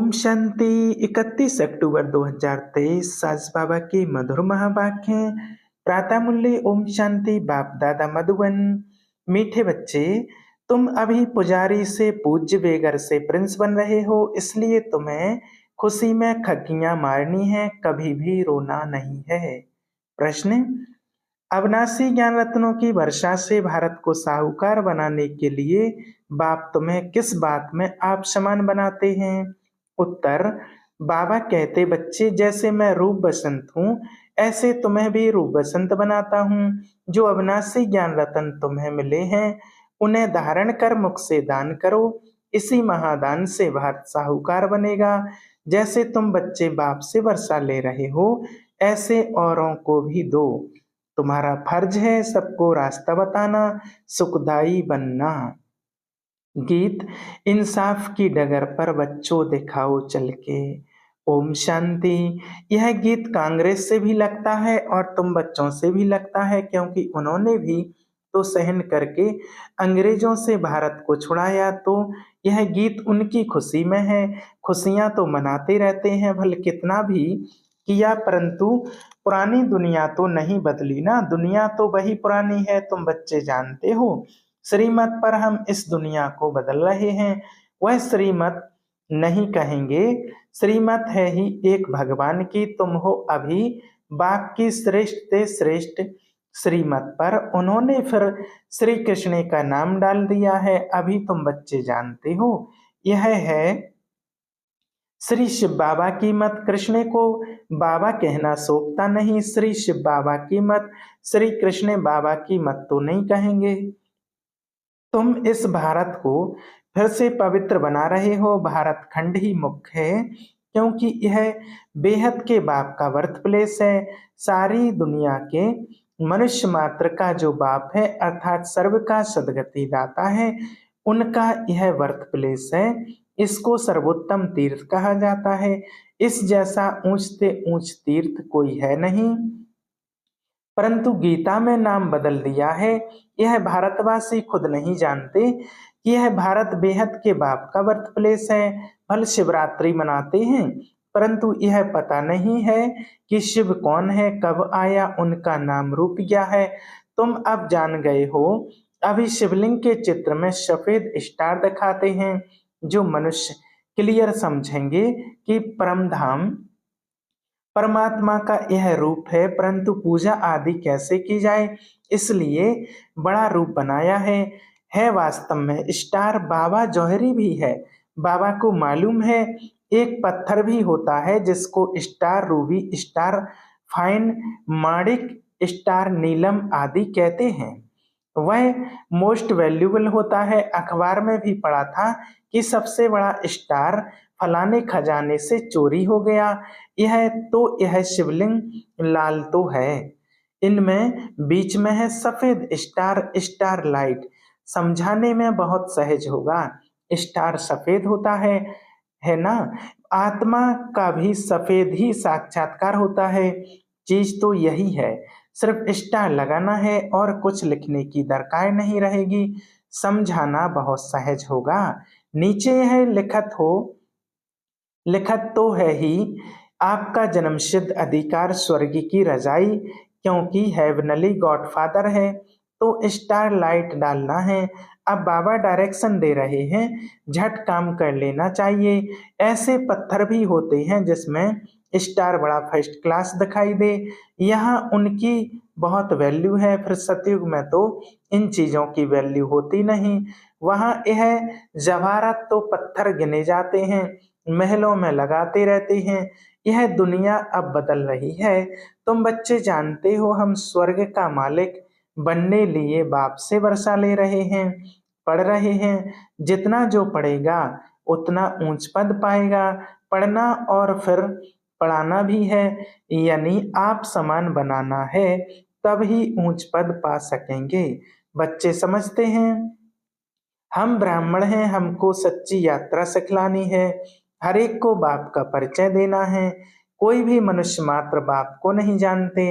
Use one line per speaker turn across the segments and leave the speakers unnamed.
ओम शांति। 31 अक्टूबर 2023 साज बाबा की मधुर महावाक्य। प्रातः मूल्य। ओम शांति। बाप दादा मधुबन। मीठे बच्चे, तुम अभी पुजारी से पूज्य बेगर से प्रिंस बन रहे हो, इसलिए तुम्हें खुशी में खग्गियां मारनी है, कभी भी रोना नहीं है। प्रश्न। अविनाशी ज्ञान रत्नों की वर्षा से भारत को साहूकार बनाने के लिए बाप तुम्हें किस बात में आप समान बनाते हैं? उत्तर। बाबा कहते, बच्चे, जैसे मैं रूप बसंत हूँ, ऐसे तुम्हें भी रूप बसंत बनाता हूँ। जो अविनाशी ज्ञान रत्न तुम्हें मिले हैं, उन्हें धारण कर मुख से दान करो। इसी महादान से भारत साहूकार बनेगा। जैसे तुम बच्चे बाप से वर्षा ले रहे हो, ऐसे औरों को भी दो। तुम्हारा फर्ज है सबको रास्ता बताना, सुखदाई बनना। गीत। इंसाफ की डगर पर बच्चों दिखाओ चल के। ओम शांति। यह गीत कांग्रेस से भी लगता है और तुम बच्चों से भी लगता है, क्योंकि उन्होंने भी तो सहन करके अंग्रेजों से भारत को छुड़ाया। तो यह गीत उनकी खुशी में है। खुशियां तो मनाते रहते हैं, भले कितना भी किया, परंतु पुरानी दुनिया तो नहीं बदली ना। दुनिया तो वही पुरानी है, तुम बच्चे जानते हो। श्रीमत पर हम इस दुनिया को बदल रहे हैं। वह श्रीमत नहीं कहेंगे, श्रीमत है ही एक भगवान की। तुम हो अभी बाप की श्रेष्ठ से श्रेष्ठ श्रीमत पर। उन्होंने फिर श्री कृष्ण का नाम डाल दिया है, अभी तुम बच्चे जानते हो। यह है श्री शिव बाबा की मत। कृष्ण को बाबा कहना शोभता नहीं। श्री शिव बाबा की मत, श्री कृष्ण बाबा की मत तो नहीं कहेंगे। तुम इस भारत को फिर से पवित्र बना रहे हो। भारत खंड ही मुख्य है, क्योंकि यह बेहद के बाप का बर्थ प्लेस है। सारी दुनिया के मनुष्य मात्र का जो बाप है, अर्थात सर्व का सदगति दाता है, उनका यह बर्थ प्लेस है। इसको सर्वोत्तम तीर्थ कहा जाता है। इस जैसा ऊंच से ऊंच तीर्थ कोई है नहीं, परंतु गीता में नाम बदल दिया है। यह भारतवासी खुद नहीं जानते कि यह भारत बेहद के बाप का बर्थ प्लेस है। भले शिवरात्रि मनाते हैं, परंतु यह पता नहीं है कि शिव कौन है, कब आया, उनका नाम रूप क्या है। तुम अब जान गए हो। अभी शिवलिंग के चित्र में सफेद स्टार दिखाते हैं, जो मनुष्य क्लियर समझेंगे कि परम धाम परमात्मा का यह रूप है। परंतु पूजा आदि कैसे की जाए, इसलिए बड़ा रूप बनाया है वास्तव में स्टार बाबा जौहरी भी है। बाबा को मालूम है एक पत्थर भी होता है जिसको स्टार रूबी, स्टार फाइन, माणिक, स्टार नीलम आदि कहते हैं। वह मोस्ट वैल्यूबल होता है। अखबार में भी पढ़ा था कि सबसे बड़ा स्टार फलाने खजाने से चोरी हो गया। यह शिवलिंग लाल तो है, इनमें बीच में है सफेद स्टार, स्टार लाइट। समझाने में बहुत सहज होगा। स्टार सफेद होता है ना। आत्मा का भी सफेद ही साक्षात्कार होता है। चीज तो यही है, सिर्फ स्टार लगाना है और कुछ लिखने की दरकार नहीं रहेगी। समझाना बहुत सहज होगा। नीचे है लिखत तो है ही आपका जन्मसिद्ध अधिकार स्वर्ग की रजाई, क्योंकि हेवनली गॉडफादर है, तो स्टार लाइट डालना है। अब बाबा डायरेक्शन दे रहे हैं, झट काम कर लेना चाहिए। ऐसे पत्थर भी होते हैं जिसमें स्टार बड़ा फर्स्ट क्लास दिखाई दे, यहाँ उनकी बहुत वैल्यू है। फिर सतयुग में तो इन चीजों की वैल्यू होती नहीं। वहाँ यह जवाहरात तो पत्थर गिने जाते हैं, महलों में लगाते रहते हैं। यह दुनिया अब बदल रही है। तुम बच्चे जानते हो, हम स्वर्ग का मालिक बनने लिए बाप से वर्षा ले रहे हैं, पढ़ रहे हैं। जितना जो पढ़ेगा उतना ऊंच पद पाएगा। पढ़ना और फिर पढ़ाना भी है, यानी आप समान बनाना है, तब ही ऊंच पद पा सकेंगे। बच्चे समझते हैं, हम ब्राह्मण हैं, हमको सच्ची यात्रा सिखलानी है, हर एक को बाप का परिचय देना है। कोई भी मनुष्य मात्र बाप को नहीं जानते।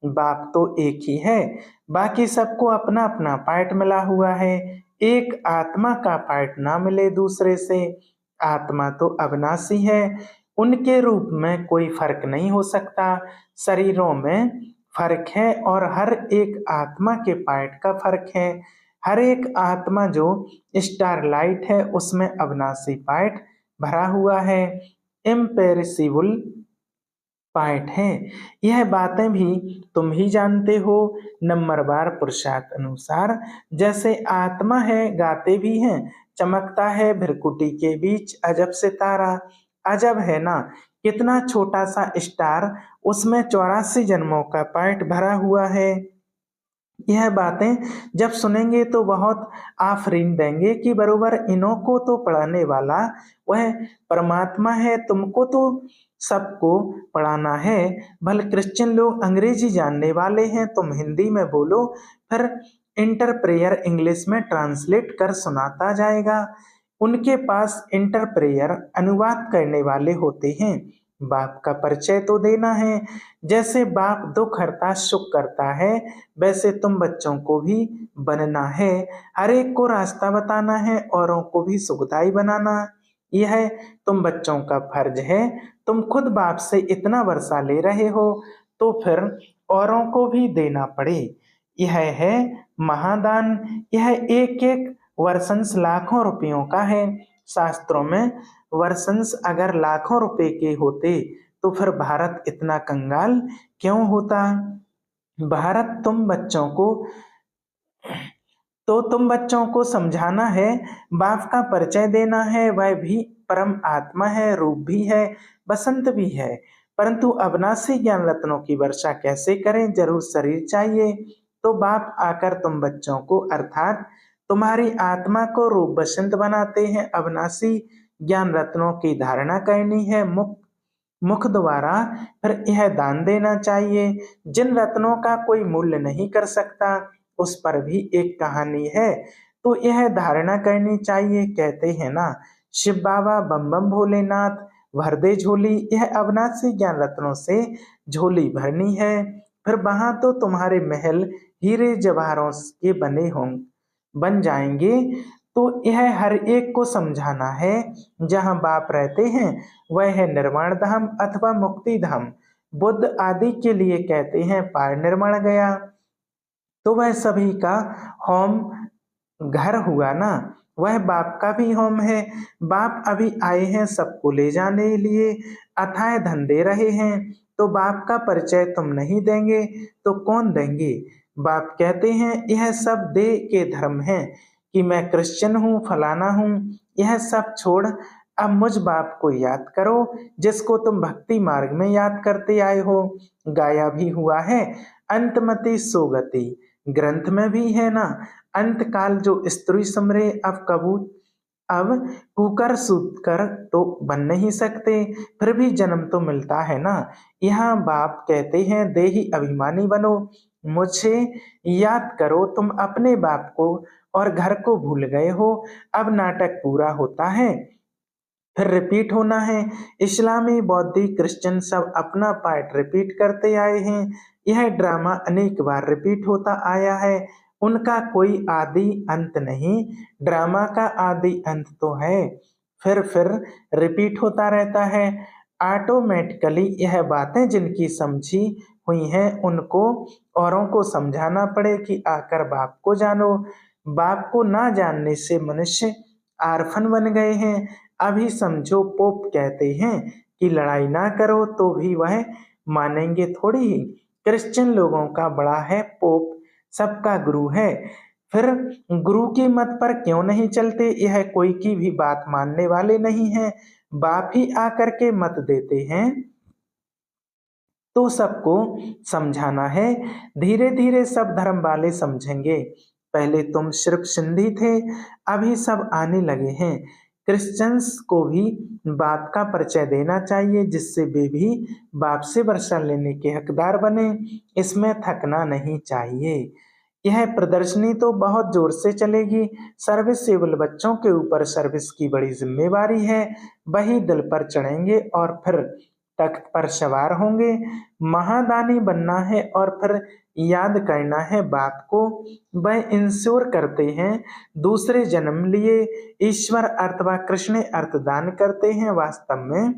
बाप तो एक ही है, बाकी सबको अपना अपना पार्ट मिला हुआ है। एक आत्मा का पार्ट ना मिले दूसरे से, आत्मा तो अविनाशी है, उनके रूप में कोई फर्क नहीं हो सकता। शरीरों में फर्क है और हर एक आत्मा के पार्ट का फर्क है। हर एक आत्मा जो स्टारलाइट है उसमें अविनाशी पार्ट भरा हुआ है, इम्पेरिसिबल पार्ट है। यह बातें भी तुम ही जानते हो। नंबरवार पुरुषार्थ अनुसार जैसे आत्मा है, गाते भी हैं, चमकता है भृकुटी के बीच अजब सितारा। अजब है ना, कितना छोटा सा स्टार, उसमें 84 जन्मों का पार्ट भरा हुआ है। यह बातें जब सुनेंगे तो बहुत आफरीन देंगे कि बरोबर इन्हों को तो पढ़ाने वाला वह परमात्मा है, तुमको तो सबको पढ़ाना है। भले क्रिश्चियन लोग अंग्रेजी जानने वाले हैं, तुम हिंदी में बोलो, फिर इंटरप्रेयर इंग्लिश में ट्रांसलेट कर सुनाता जाएगा। उनके पास इंटरप्रेयर अनुवाद करने वाले होते हैं। बाप का परिचय तो देना है। जैसे बाप दुख हरता सुख करता है, वैसे तुम बच्चों को भी बनना है। हर एक को रास्ता बताना है, औरों को भी सुखदाई बनाना। यह तुम बच्चों का फर्ज है। तुम खुद बाप से इतना वर्षा ले रहे हो तो फिर औरों को भी देना पड़े। यह है महादान। यह एक एक वर्षंस लाखों रुपयों का है। शास्त्रों में वर्षंस अगर लाखों रुपए के होते तो फिर भारत इतना कंगाल क्यों होता। भारत तुम बच्चों को समझाना है, बाप का परिचय देना है। वह भी परम आत्मा है, रूप भी है, बसंत भी है। परंतु अविनाशी ज्ञान रत्नों की वर्षा कैसे करें, जरूर शरीर चाहिए। तो बाप आकर तुम बच्चों को अर्थात तुम्हारी आत्मा को रूप बसंत बनाते हैं। अविनाशी ज्ञान रत्नों की धारणा करनी है मुख द्वारा, फिर यह दान देना चाहिए। जिन रत्नों का कोई मूल्य नहीं कर सकता उस पर भी एक कहानी है, तो यह धारणा करनी चाहिए। कहते हैं ना, शिव बाबा बम बम भोलेनाथ भर दे झोली। यह अविनाशी ज्ञान रत्नों से झोली भरनी है। फिर वहां तो तुम्हारे महल हीरे जवाहरों के बन जाएंगे। तो यह हर एक को समझाना है। जहाँ बाप रहते हैं वह है निर्वाण धाम अथवा मुक्ति धाम। बुद्ध आदि के लिए कहते हैं पार निर्माण गया, तो वह सभी का होम घर हुआ ना, वह बाप का भी होम है। बाप अभी आए हैं सबको ले जाने लिए, अथाह धन दे रहे हैं। तो बाप का परिचय तुम नहीं देंगे तो कौन देंगे। बाप कहते हैं यह सब दे के धर्म है कि मैं क्रिश्चियन हूँ, फलाना हूँ। यह सब छोड़ अब मुझ बाप को याद करो जिसको तुम भक्ति मार्ग में याद करते आए हो। गाया भी हुआ है, अंतमति सोगति, ग्रंथ में भी है ना। अंत काल जो स्त्री समरे अब कुकर सूत कर तो बन नहीं सकते, फिर भी जन्म तो मिलता है ना। यहाँ बाप कहते हैं देही अभिमानी बनो, मुझे याद करो। तुम अपने बाप को और घर को भूल गए हो। अब नाटक पूरा होता है, फिर रिपीट होना है। इस्लामी, बौद्धी, क्रिश्चियन सब अपना पार्ट रिपीट करते आए हैं। यह ड्रामा अनेक बार रिपीट होता आया है, उनका कोई आदि अंत नहीं। ड्रामा का आदि अंत तो है, फिर रिपीट होता रहता है। ऑटोमेटिकली यह बातें जिनकी समझी हुई हैं उनको औरों को समझाना पड़े कि आकर बाप को जानो। बाप को ना जानने से मनुष्य आरफन बन गए हैं। अभी समझो पोप कहते हैं कि लड़ाई ना करो तो भी वह मानेंगे थोड़ी ही। क्रिश्चियन लोगों का बड़ा है पोप, सबका गुरु है। फिर गुरु की मत पर क्यों नहीं चलते। यह कोई की भी बात मानने वाले नहीं हैं, बाप ही आकर के मत देते हैं। तो सबको समझाना है। धीरे धीरे सब धर्म वाले समझेंगे। पहले तुम सिर्फ सिंधी थे, अभी सब आने लगे हैं। क्रिश्चियंस को भी बाप का परिचय देना चाहिए जिससे वे भी बाप से वर्षा लेने के हकदार बने। इसमें थकना नहीं चाहिए। यह प्रदर्शनी तो बहुत जोर से चलेगी। सर्विसेबल बच्चों के ऊपर सर्विस की बड़ी जिम्मेवारी है। वही दिल पर चढ़ेंगे और फिर तख्त पर सवार होंगे। महादानी बनना है और फिर याद करना है बाप को। वह इंश्योर करते हैं दूसरे जन्म लिए ईश्वर अथवा कृष्ण अर्थ दान करते हैं। वास्तव में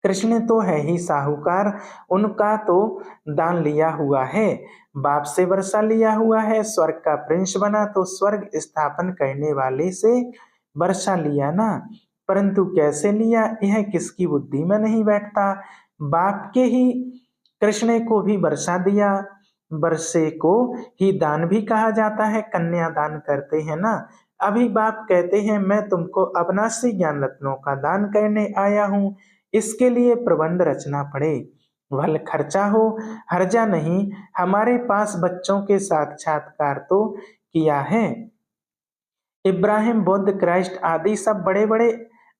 कृष्ण तो है ही साहूकार, उनका तो दान लिया हुआ है, बाप से वर्षा लिया हुआ है। स्वर्ग का प्रिंस बना तो स्वर्ग स्थापन करने वाले से वर्षा लिया ना, परंतु कैसे लिया यह किसकी बुद्धि में नहीं बैठता। बाप के ही कृष्ण को भी वर्षा दिया, वर्षे को ही दान भी कहा जाता है, कन्या दान करते हैं ना। अभी बाप कहते हैं मैं तुमको अविनाशी ज्ञान रत्नों का दान करने आया हूँ, इसके लिए प्रबंध रचना पड़े, भल खर्चा हो हर्जा नहीं। हमारे पास बच्चों के साक्षात्कार तो किया है, इब्राहिम बुद्ध क्राइस्ट आदि सब बड़े बड़े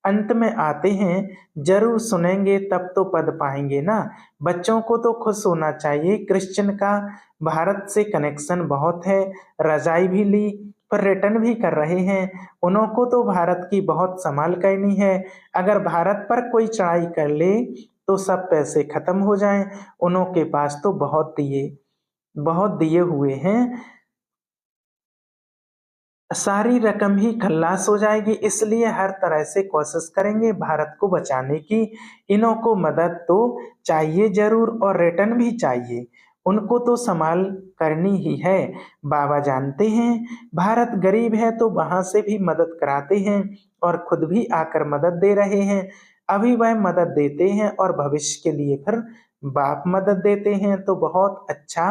अंत में आते हैं, जरूर सुनेंगे तब तो पद पाएंगे ना। बच्चों को तो खुश होना चाहिए, क्रिश्चियन का भारत से कनेक्शन बहुत है, रजाई भी ली पर रिटर्न भी कर रहे हैं। उन्हों को तो भारत की बहुत संभाल करनी है, अगर भारत पर कोई चढ़ाई कर ले तो सब पैसे खत्म हो जाएं। उन्हों के पास तो बहुत दिए हुए हैं, सारी रकम ही खल्लास हो जाएगी, इसलिए हर तरह से कोशिश करेंगे भारत को बचाने की। इन्हों को मदद तो चाहिए जरूर और रिटर्न भी चाहिए, उनको तो संभाल करनी ही है। बाबा जानते हैं भारत गरीब है तो वहां से भी मदद कराते हैं और खुद भी आकर मदद दे रहे हैं। अभी वह मदद देते हैं और भविष्य के लिए फिर बाप मदद देते हैं, तो बहुत अच्छा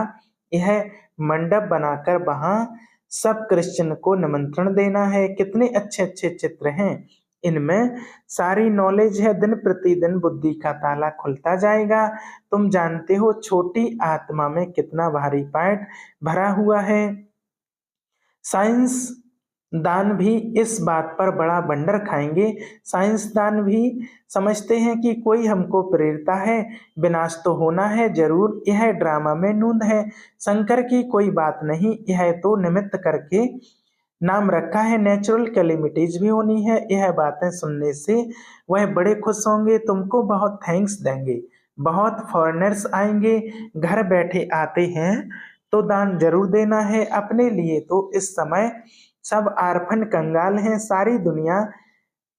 यह मंडप बनाकर वहां सब क्रिश्चियन को निमंत्रण देना है। कितने अच्छे अच्छे चित्र हैं, इनमें सारी नॉलेज है, दिन प्रतिदिन बुद्धि का ताला खुलता जाएगा। तुम जानते हो छोटी आत्मा में कितना भारी पाठ भरा हुआ है। साइंस दान भी इस बात पर बड़ा बंडर खाएंगे, साइंसदान भी समझते हैं कि कोई हमको प्रेरता है, विनाश तो होना है जरूर, यह ड्रामा में नूंद है, शंकर की कोई बात नहीं, यह तो निमित्त करके नाम रखा है, नेचुरल कैलेमिटीज भी होनी है। यह बातें सुनने से वह बड़े खुश होंगे, तुमको बहुत थैंक्स देंगे। बहुत फॉरेनर्स आएंगे, घर बैठे आते हैं तो दान जरूर देना है। अपने लिए तो इस समय सब आरफन कंगाल हैं, सारी दुनिया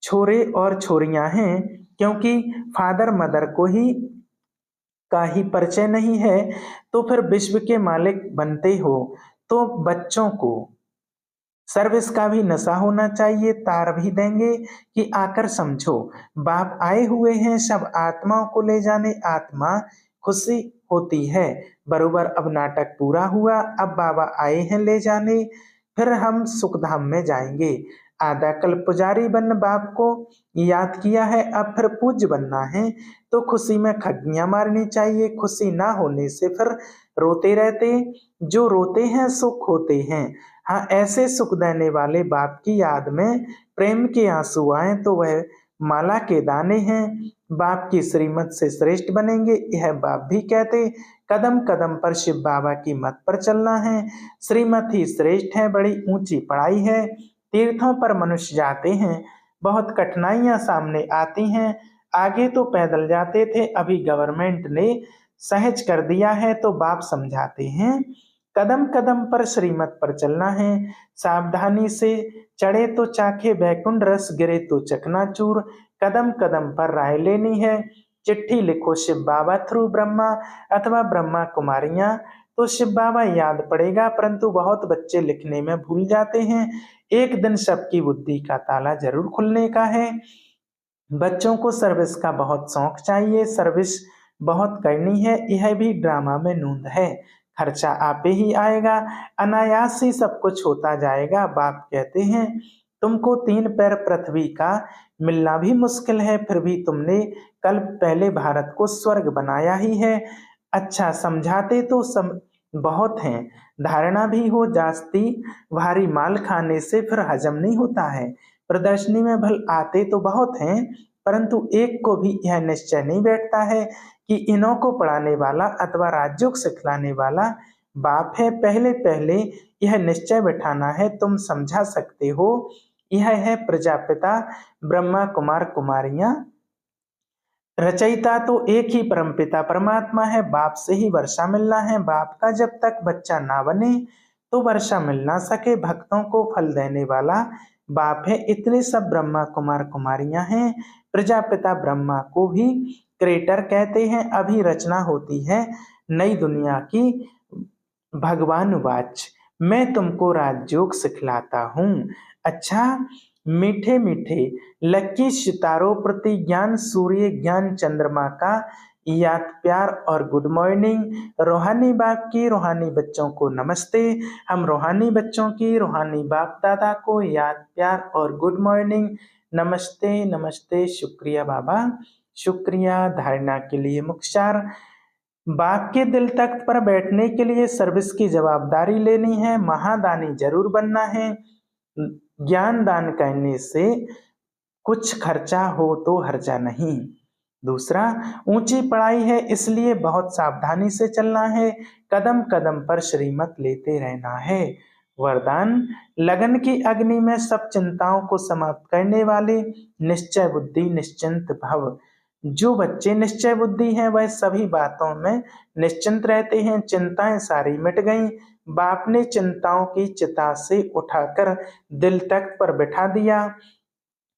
छोरे और छोरियां हैं, क्योंकि फादर मदर को ही का ही परिचय नहीं है, तो फिर विश्व के मालिक बनते हो तो बच्चों को सर्विस का भी नशा होना चाहिए। तार भी देंगे कि आकर समझो बाप आए हुए हैं सब आत्माओं को ले जाने, आत्मा खुशी होती है। बरोबर अब नाटक पूरा हुआ, अब बाबा आए हैं ले जाने, फिर हम सुखधाम में जाएंगे। आधा कल पुजारी बन बाप को याद किया है, अब फिर पूज्य बनना है, तो खुशी में खग्गियां मारनी चाहिए। खुशी ना होने से फिर रोते रहते, जो रोते हैं सुख होते हैं। हाँ, ऐसे सुख देने वाले बाप की याद में प्रेम के आंसू आए तो वह माला के दाने हैं, बाप की श्रीमत से श्रेष्ठ बनेंगे, यह बाप भी कहते। कदम कदम पर शिव बाबा की मत पर चलना है, श्रीमत ही श्रेष्ठ है, बड़ी ऊंची पढ़ाई है। तीर्थों पर मनुष्य जाते हैं, बहुत कठिनाइयां सामने आती हैं, आगे तो पैदल जाते थे, अभी गवर्नमेंट ने सहज कर दिया है, तो बाप समझाते हैं कदम कदम पर श्रीमत पर चलना है, सावधानी से चढ़े तो चाखे बैकुंठ रस, गिरे तो चकनाचूर, कदम कदम पर राय लेनी है। चिट्ठी लिखो शिव बाबा थ्रू ब्रह्मा अथवा ब्रह्मा कुमारियां, तो शिव बाबा याद पड़ेगा, परंतु बहुत बच्चे लिखने में भूल जाते हैं। एक दिन सबकी बुद्धि का ताला जरूर खुलने का है। बच्चों को सर्विस का बहुत शौक चाहिए, सर्विस बहुत करनी है, यह भी ड्रामा में नूंद है। खर्चा आपे ही आएगा, अनायास ही सब कुछ होता जाएगा। बाप कहते हैं तुमको 3 पैर पृथ्वी का मिलना भी मुश्किल है, फिर भी तुमने कल पहले भारत को स्वर्ग बनाया ही है। अच्छा समझाते तो बहुत हैं, धारणा भी हो जाती, भारी माल खाने से फिर हजम नहीं होता है। प्रदर्शनी में भल आते तो बहुत हैं, परंतु एक को भी यह निश्चय नहीं बैठता है कि इन्हों को पढ़ाने वाला अथवा राज्यों को सिखलाने वाला बाप है। पहले पहले यह निश्चय बैठाना है, तुम समझा सकते हो, यह है प्रजापिता ब्रह्मा कुमार कुमारियां, रचयिता तो एक ही परमपिता परमात्मा है। बाप से ही वर्षा मिलना है। बाप का जब तक बच्चा ना बने तो वर्षा मिल ना सके। भक्तों को फल देने वाला बाप है। इतने सब ब्रह्मा कुमार कुमारियां हैं। प्रजापिता ब्रह्मा को भी क्रिएटर कहते हैं। अभी रचना होती है नई दुनिया की। भगवान वाच, मैं तुमको राजयोग सिखलाता हूँ। अच्छा, मीठे मीठे लक्की सितारों प्रति ज्ञान सूर्य ज्ञान चंद्रमा का याद प्यार और गुड मॉर्निंग। रूहानी बाप की रूहानी बच्चों को नमस्ते। हम रूहानी बच्चों की रूहानी बाप दादा को याद प्यार और गुड मॉर्निंग। नमस्ते नमस्ते। शुक्रिया बाबा, शुक्रिया। धारणा के लिए मुख्तार, बाप के दिल तख्त पर बैठने के लिए सर्विस की जवाबदारी लेनी है। महादानी जरूर बनना है। ज्ञान दान करने से कुछ खर्चा हो तो हर्जा नहीं। दूसरा, ऊंची पढ़ाई है इसलिए बहुत सावधानी से चलना है। कदम कदम पर श्रीमत लेते रहना है। वरदान, लगन की अग्नि में सब चिंताओं को समाप्त करने वाले निश्चय बुद्धि निश्चिंत भव। जो बच्चे निश्चय बुद्धि हैं वह सभी बातों में निश्चिंत रहते हैं। चिंताएं सारी मिट गईं। बाप ने चिंताओं की चिता से उठाकर दिल तख्त पर बिठा दिया।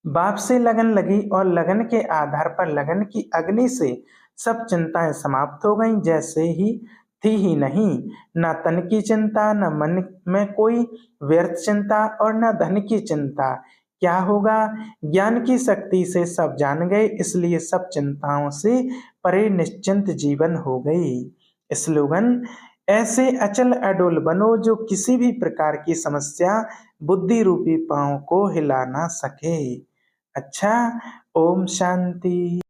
बाप से लगन लगी और लगन के आधार पर लगन की अग्नि से सब चिंताएं समाप्त हो गईं। जैसे ही थी ही नहीं। न तन की चिंता, न मन में कोई व्यर्थ चिंता और न धन की चिंता। क्या होगा? ज्ञान की शक्ति से सब जान गए, इसलिए सब चिंताओं से परे निश्चिंत जीवन हो गई। स्लोगन, ऐसे अचल अडोल बनो जो किसी भी प्रकार की समस्या बुद्धि रूपी पांव को हिला ना सके। अच्छा, ओम शांति।